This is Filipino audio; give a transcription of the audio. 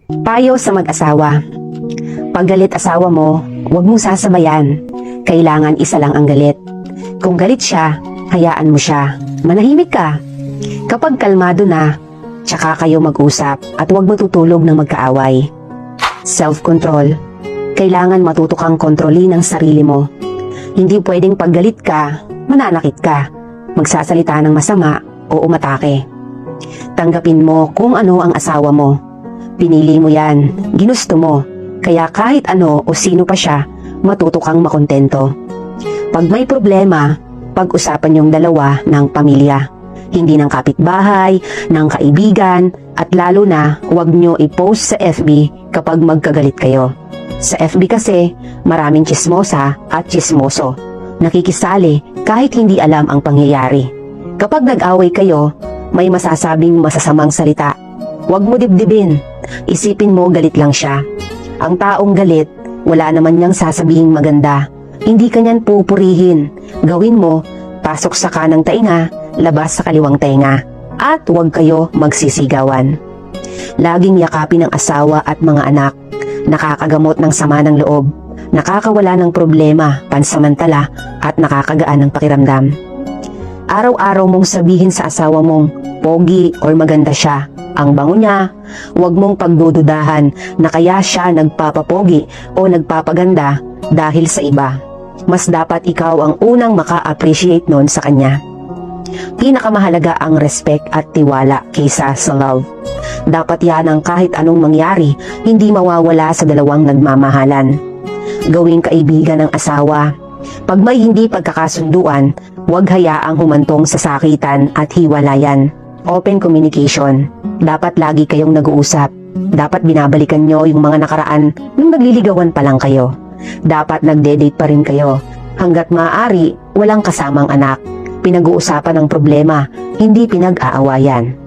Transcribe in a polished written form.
Payo sa mag-asawa. Pag galit asawa mo, huwag mong sasabayan. Kailangan isa lang ang galit. Kung galit siya, hayaan mo siya. Manahimik ka. Kapag kalmado na, tsaka kayo mag-usap at huwag matutulog ng magkaaway. Self-control. Kailangan matuto kang kontrolin ang sarili mo. Hindi pwedeng paggalit ka, mananakit ka, magsasalita ng masama o umatake. Tanggapin mo kung ano ang asawa mo. Pinili mo yan, ginusto mo, kaya kahit ano o sino pa siya, matuto kang makontento. Pag may problema, pag-usapan yung dalawa ng pamilya. Hindi ng kapitbahay, ng kaibigan, at lalo na huwag nyo i-post sa FB kapag magkagalit kayo. Sa FB kasi, maraming tsismosa at tsismoso. Nakikisali kahit hindi alam ang pangyayari. Kapag nag-away kayo, may masasabing masasamang salita. Huwag mo dibdibin. Isipin mo galit lang siya. Ang taong galit, wala naman niyang sasabihing maganda. Hindi ka niyan pupurihin. Gawin mo, pasok sa kanang tainga, labas sa kaliwang tainga. At huwag kayo magsisigawan. Laging yakapin ng asawa at mga anak. Nakakagamot ng sama ng loob. Nakakawala ng problema, pansamantala, at nakakagaan ng pakiramdam. Araw-araw mong sabihin sa asawa mong pogi or maganda siya. Ang bango niya, huwag mong pagdududahan na kaya siya nagpapapogi o nagpapaganda dahil sa iba. Mas dapat ikaw ang unang maka-appreciate nun sa kanya. Pinakamahalaga ang respect at tiwala kaysa sa love. Dapat yan ang kahit anong mangyari, hindi mawawala sa dalawang nagmamahalan. Gawing kaibigan ng asawa. Pag may hindi pagkakasunduan, huwag hayaang humantong sa sakitan at hiwalayan. Open communication. Dapat lagi kayong nag-uusap. Dapat binabalikan nyo yung mga nakaraan nung nagliligawan pa lang kayo. Dapat nagde-date pa rin kayo. Hanggat maaari, walang kasamang anak. Pinag-uusapan ang problema, hindi pinag-aawayan.